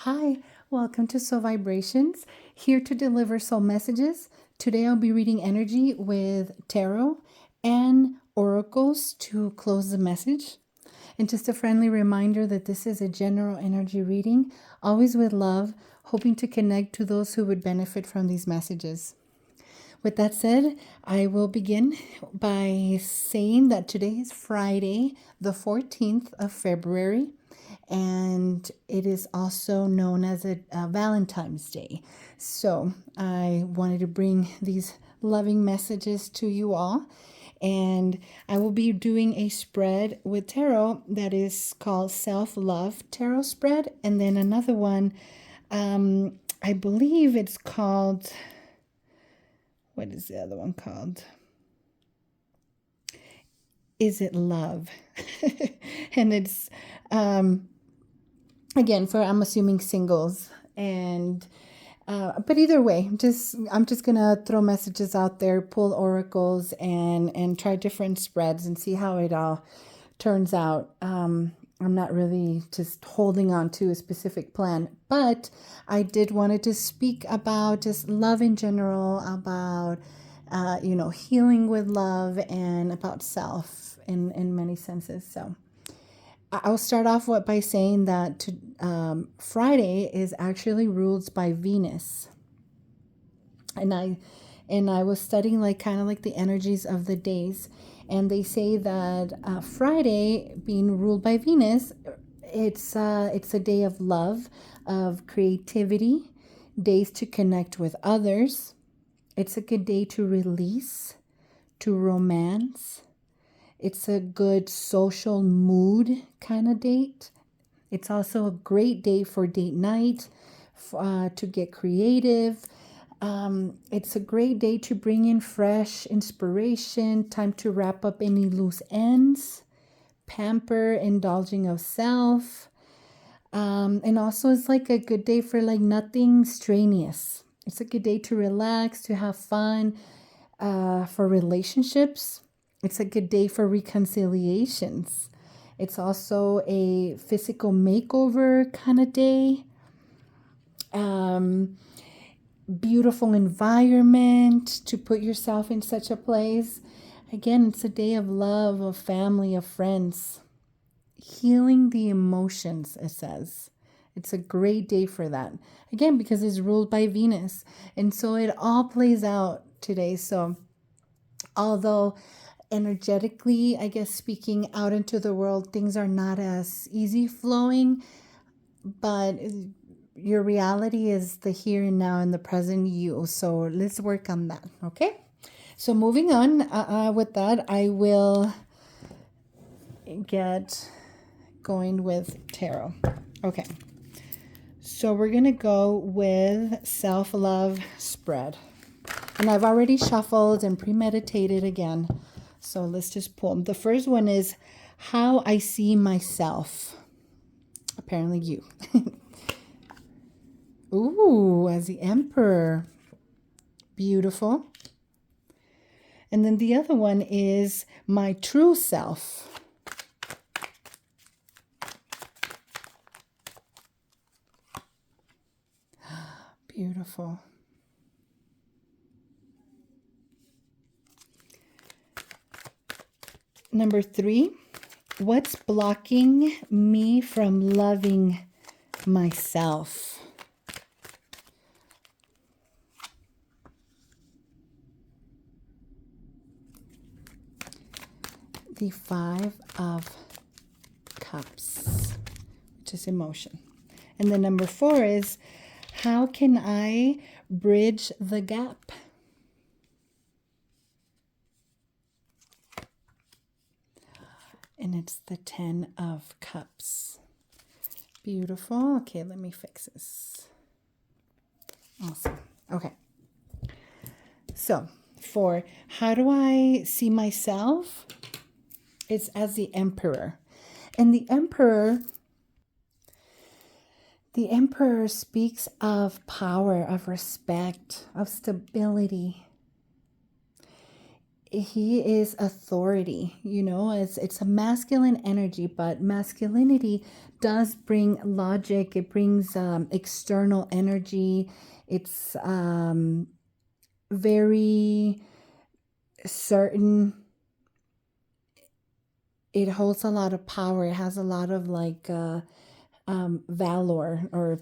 Hi, welcome to Soul Vibrations, here to deliver soul messages. Today I'll be reading energy with tarot and oracles to close the message. And just a friendly reminder that this is a general energy reading, always with love, hoping to connect to those who would benefit from these messages. With that said, I will begin by saying that today is Friday, the 14th of February, and it is also known as a Valentine's Day. So I wanted to bring these loving messages to you all. And I will be doing a spread with tarot that is called Self-Love Tarot Spread. And then another one, I believe it's called, what is the other one called? Is It Love? And it's, again, for, I'm assuming, singles. And but either way, I'm just gonna throw messages out there, pull oracles, and try different spreads and see how it all turns out. I'm not really just holding on to a specific plan, but I did wanted to speak about just love in general, about healing with love, and about self in many senses. So I'll start off by saying that Friday is actually ruled by Venus, and I was studying kind of like the energies of the days, and they say that Friday, being ruled by Venus, it's a day of love, of creativity, days to connect with others. It's a good day to release, to romance. It's a good social mood kind of date. It's also a great day for date night, to get creative. It's a great day to bring in fresh inspiration, time to wrap up any loose ends, pamper, indulging of self. And also it's like a good day for nothing strenuous. It's a good day to relax, to have fun, for relationships. It's a good day for reconciliations. It's also a physical makeover kind of day. Beautiful environment to put yourself in such a place. Again, it's a day of love, of family, of friends. Healing the emotions, it says. It's a great day for that. Again, because it's ruled by Venus. And so it all plays out today. So although energetically, I guess, speaking out into the world, things are not as easy flowing, but your reality is the here and now and the present you. So let's work on that. Okay. So moving on with that, I will get going with tarot. Okay. So we're going to go with self-love spread. And I've already shuffled and premeditated again. So let's just pull. The first one is how I see myself. Apparently you. Ooh, as the Emperor. Beautiful. And then the other one is my true self. Beautiful. Number 3, what's blocking me from loving myself? The 5 of Cups, which is emotion. And the number 4 is, how can I bridge the gap? And it's the 10 of Cups. Beautiful. Okay, let me fix this. Awesome. Okay. So, for how do I see myself? It's as the Emperor. And the Emperor speaks of power, of respect, of stability. he is authority. It's a masculine energy, but masculinity does bring logic. It brings external energy. It's very certain. It holds a lot of power. It has a lot of like valor or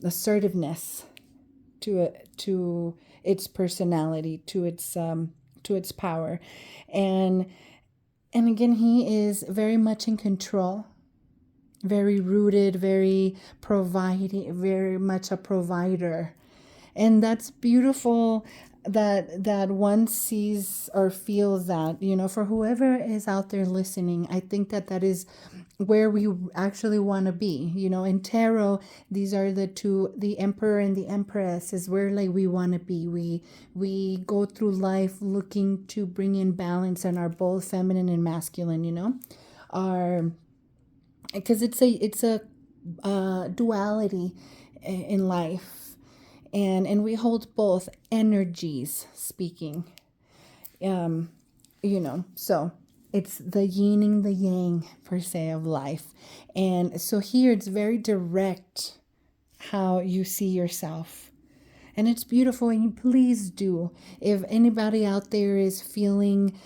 assertiveness to its personality, to its power, and again, he is very much in control, very rooted, very providing, very much a provider. And that's beautiful that one sees or feels that, for whoever is out there listening. I think that is where we actually want to be. In tarot, these are the two, the emperor and the empress, is where like we want to be. We go through life looking to bring in balance and are both feminine and masculine, are, because it's a duality in life, and we hold both energies speaking, so it's the yin and the yang per se of life. And so here it's very direct how you see yourself, and it's beautiful. And please do, if anybody out there is feeling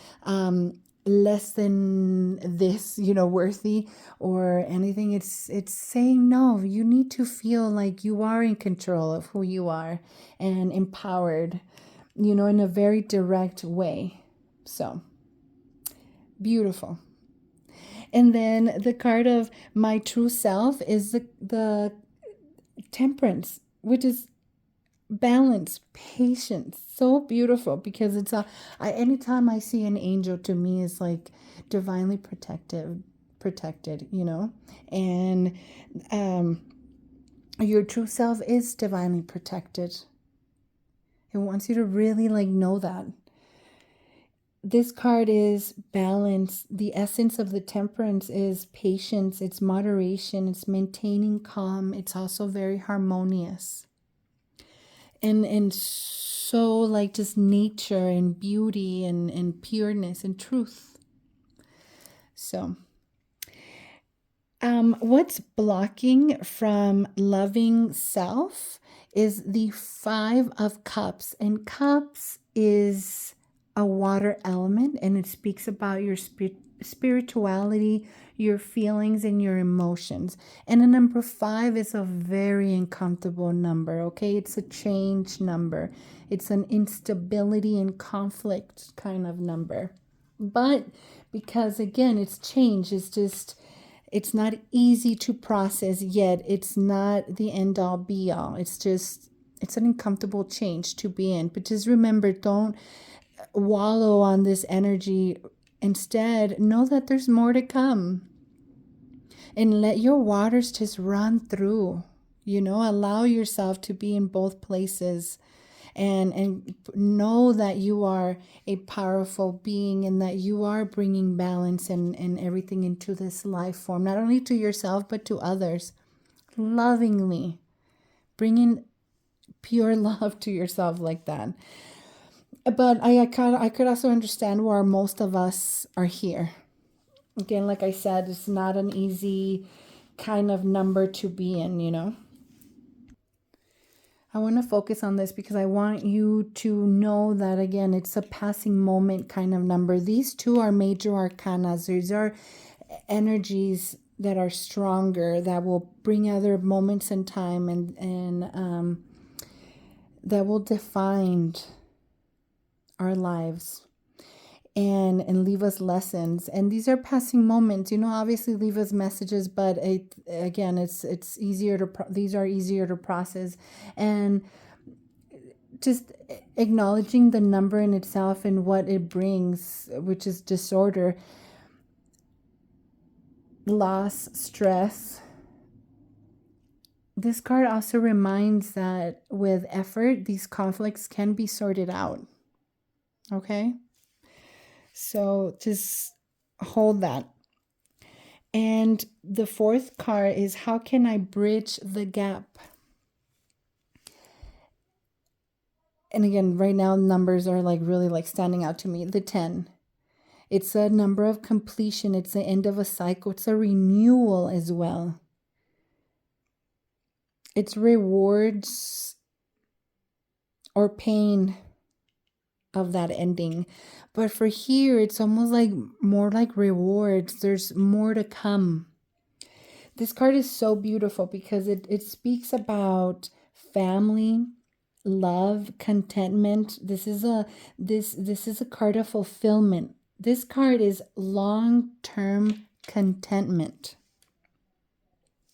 less than this, worthy or anything, it's saying no. You need to feel like you are in control of who you are and empowered, in a very direct way. So beautiful. And then the card of my true self is the temperance, which is balance, patience. So beautiful, because it's anytime I see an angel, to me is like divinely protected, and your true self is divinely protected. It wants you to really like know that. This card is balance. The essence of the temperance is patience, it's moderation, it's maintaining calm. It's also very harmonious. And so like just nature and beauty and pureness and truth. So what's blocking from loving self is the 5 of Cups. And Cups is a water element, and it speaks about your spirituality, your feelings, and your emotions. And the number 5 is a very uncomfortable number, okay? It's a change number. It's an instability and conflict kind of number. But because, again, it's change, it's not easy to process, yet it's not the end all be all. It's an uncomfortable change to be in. But just remember, don't wallow on this energy. Instead, know that there's more to come, and let your waters just run through. Allow yourself to be in both places, and know that you are a powerful being, and that you are bringing balance and everything into this life form, not only to yourself but to others, lovingly bringing pure love to yourself like that. But I could also understand where most of us are here. Again, like I said, it's not an easy kind of number to be in. I want to focus on this because I want you to know that, again, it's a passing moment kind of number. These two are major arcanas. These are energies that are stronger, that will bring other moments in time, and that will define our lives and leave us lessons. And these are passing moments, obviously leave us messages, but again, it's easier to these are easier to process. And just acknowledging the number in itself and what it brings, which is disorder, loss, stress. This card also reminds that with effort, these conflicts can be sorted out. Okay? So just hold that. And the 4th card is, how can I bridge the gap? And again, right now numbers are like really like standing out to me. The 10. It's a number of completion. It's the end of a cycle. It's a renewal as well. It's rewards or pain of that ending. But for here, it's almost like more like rewards. There's more to come. This card is so beautiful because it speaks about family, love, contentment. This is a card of fulfillment. This card is long-term contentment,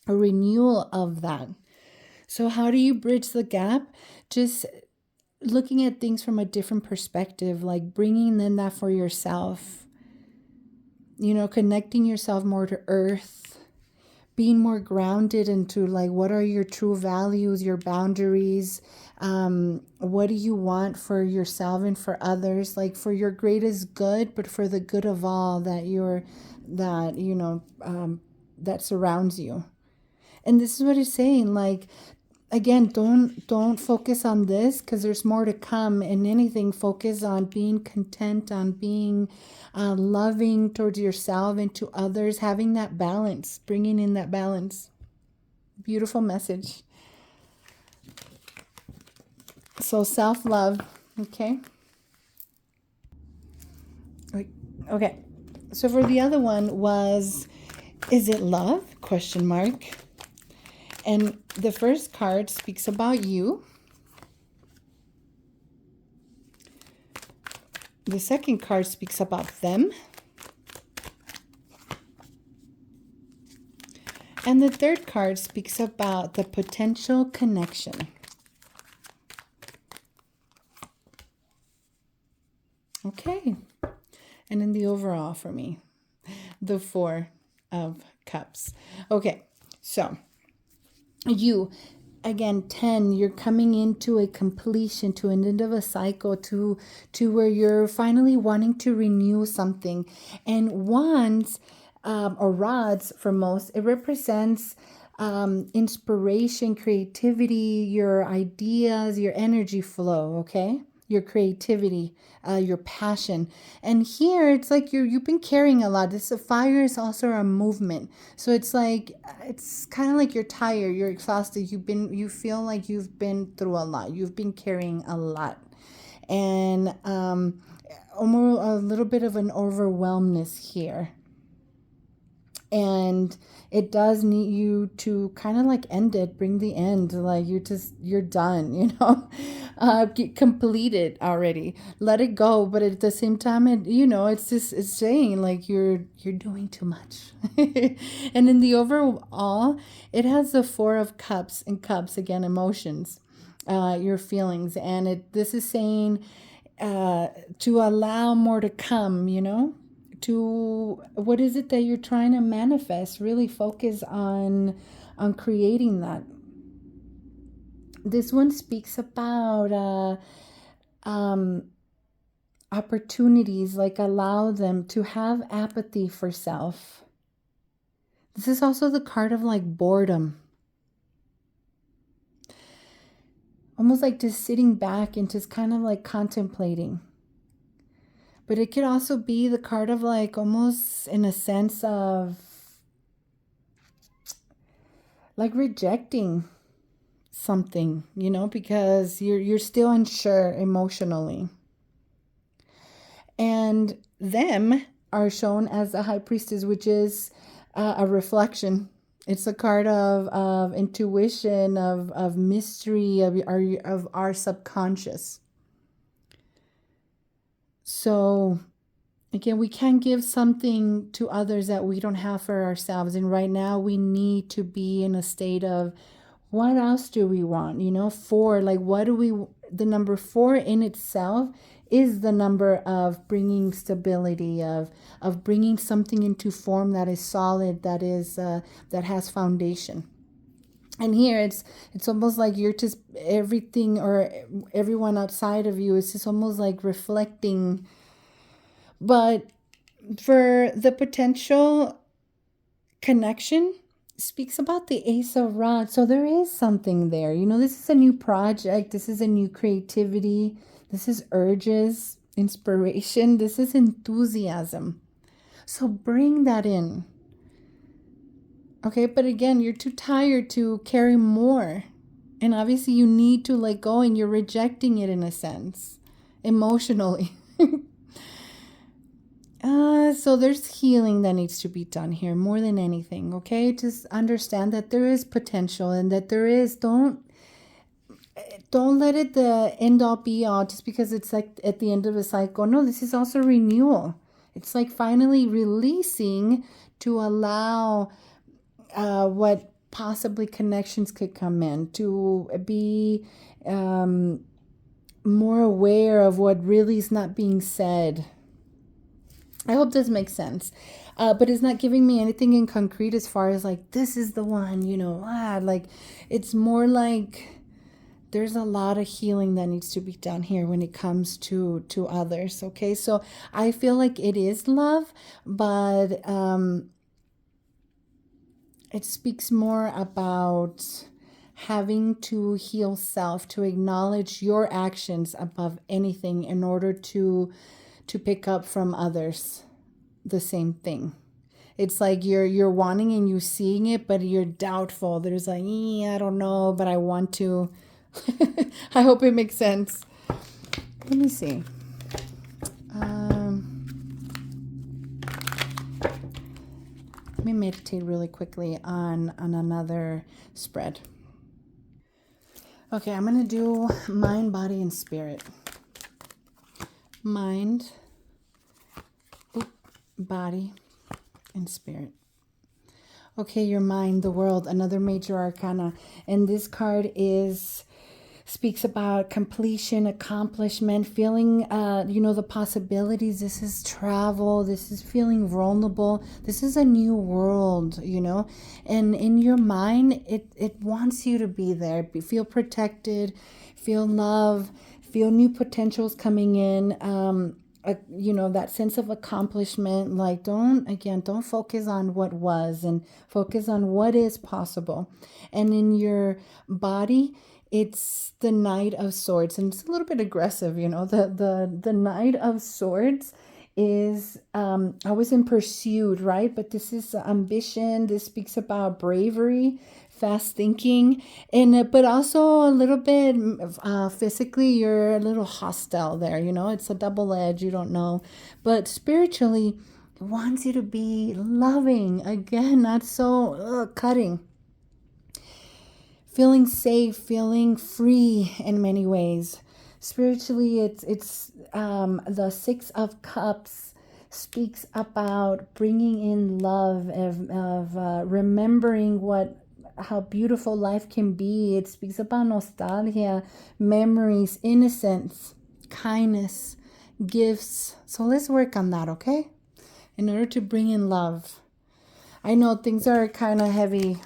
a renewal of that. So how do you bridge the gap? Just looking at things from a different perspective, like bringing in that for yourself, connecting yourself more to earth, being more grounded into like what are your true values, your boundaries, what do you want for yourself and for others, like for your greatest good, but for the good of all that that surrounds you. And this is what it's saying, like, again, don't focus on this because there's more to come. And anything, focus on being content, on being loving towards yourself and to others, having that balance, bringing in that balance. Beautiful message. So self-love, okay? Okay. So for the other one was, is it love? ? And the first card speaks about you. The second card speaks about them. And the third card speaks about the potential connection. Okay. And then the overall for me, the 4 of Cups. Okay. So you, again, 10, you're coming into a completion, to an end of a cycle, to where you're finally wanting to renew something. And wands, or rods for most, it represents inspiration, creativity, your ideas, your energy flow, okay? Your creativity, your passion. And here it's like you've been carrying a lot. This fire is also a movement. So it's like, it's kind of like you're tired, you're exhausted, you feel like you've been through a lot. You've been carrying a lot. And almost a little bit of an overwhelmness here. And it does need you to kind of like end it, bring the end, like you're done, complete it already, let it go. But at the same time, it's saying like you're doing too much. And in the overall, it has the 4 of Cups, and Cups, again, emotions, your feelings. And this is saying to allow more to come, to what is it that you're trying to manifest. Really focus on creating that. This one speaks about opportunities, like allow them to have apathy for self. This is also the card of like boredom, almost like just sitting back and just kind of like contemplating. But it could also be the card of like almost in a sense of like rejecting something, because you're still unsure emotionally. And them are shown as the High Priestess, which is a reflection. It's a card of intuition, of mystery, of our subconscious. So again, we can't give something to others that we don't have for ourselves. And right now we need to be in a state of, what else do we want? 4, like the number 4 in itself is the number of bringing stability, of bringing something into form that is solid, that is that has foundation. And here it's almost like you're just everything, or everyone outside of you is just almost like reflecting. But for the potential connection, speaks about the Ace of Rods. So there is something there. You know, this is a new project. This is a new creativity. This is urges, inspiration. This is enthusiasm. So bring that in. Okay, but again, you're too tired to carry more. And obviously you need to let go, and you're rejecting it in a sense, emotionally. So there's healing that needs to be done here more than anything, okay? Just understand that there is potential, and that there is, don't let it the end all be all just because it's like at the end of a cycle. No, this is also renewal. It's like finally releasing to allow what possibly connections could come in, to be more aware of what really is not being said. I hope this makes sense. But it's not giving me anything in concrete as far as like, this is the one, you know, like it's more like there's a lot of healing that needs to be done here when it comes to others. Okay. So I feel like it is love, but, it speaks more about having to heal self, to acknowledge your actions above anything in order to pick up from others the same thing. It's like you're wanting and you seeing it, but you're doubtful. There's like, I don't know, but I want to. I hope it makes sense. Let me see. Let me meditate really quickly on another spread. Okay, I'm going to do mind, body, and spirit. Mind, body, and spirit. Okay, your mind, the world, another major arcana. And this card speaks about completion, accomplishment, feeling, the possibilities. This is travel. This is feeling vulnerable. This is a new world, and in your mind, it wants you to be there, feel protected, feel love, feel new potentials coming in. That sense of accomplishment. Like, don't focus on what was, and focus on what is possible. And in your body, it's the Knight of Swords, and it's a little bit aggressive, the Knight of Swords is always in pursuit, right? But this is ambition. This speaks about bravery, fast thinking, and but also a little bit physically, you're a little hostile there. It's a double edge. You don't know, but spiritually, it wants you to be loving. Again, not so cutting. Feeling safe, feeling free in many ways. Spiritually, it's the Six of Cups speaks about bringing in love, of remembering how beautiful life can be. It speaks about nostalgia, memories, innocence, kindness, gifts. So let's work on that, okay? In order to bring in love. I know things are kind of heavy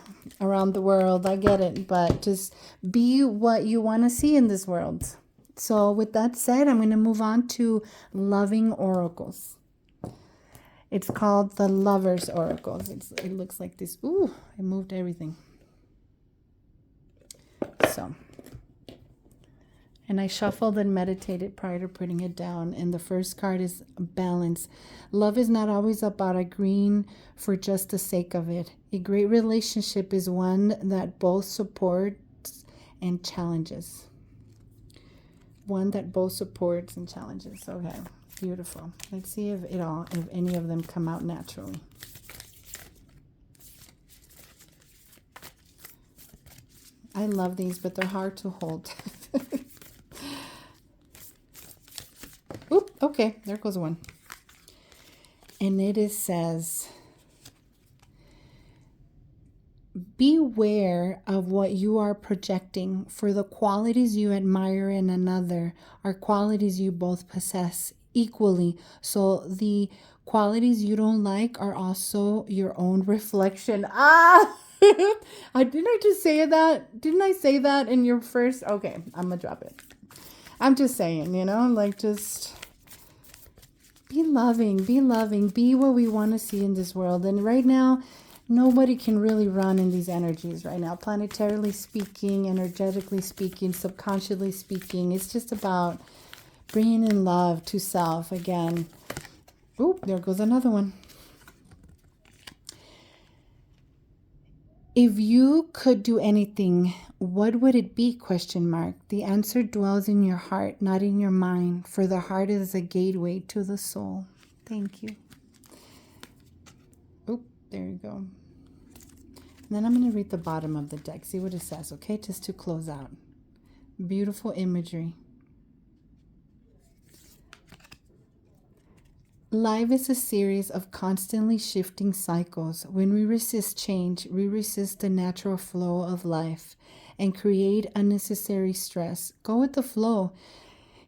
around the world. I get it, but just be what you want to see in this world. So with that said, I'm going to move on to loving oracles. It's called the Lover's Oracles. It looks like this. Ooh, I moved everything. So, and I shuffled and meditated prior to putting it down. And the first card is balance. Love is not always about agreeing for just the sake of it. A great relationship is one that both supports and challenges. One that both supports and challenges. Okay, beautiful. Let's see if any of them come out naturally. I love these, but they're hard to hold. Oop, okay, there goes one. And it says, beware of what you are projecting, for the qualities you admire in another are qualities you both possess equally. So the qualities you don't like are also your own reflection. Didn't I just say that? Didn't I say that in your first? Okay, I'm gonna drop it. I'm just saying, just be loving, be what we want to see in this world. And right now, Nobody can really run in these energies right now. Planetarily speaking, energetically speaking, subconsciously speaking. It's just about bringing in love to self again. Oop, there goes another one. If you could do anything, what would it be? Question mark. The answer dwells in your heart, not in your mind, for the heart is a gateway to the soul. Thank you. Oop, there you go. And then I'm going to read the bottom of the deck, see what it says, okay? Just to close out. Beautiful imagery. Life is a series of constantly shifting cycles. When we resist change, we resist the natural flow of life and create unnecessary stress. Go with the flow.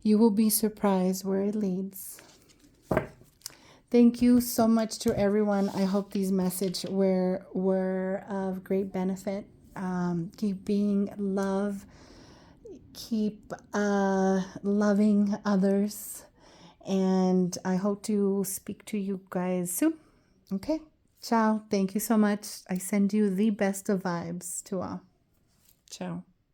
You will be surprised where it leads. Thank you so much to everyone. I hope these messages were of great benefit. Keep being love. Keep loving others. And I hope to speak to you guys soon. Okay. Ciao. Thank you so much. I send you the best of vibes to all. Ciao.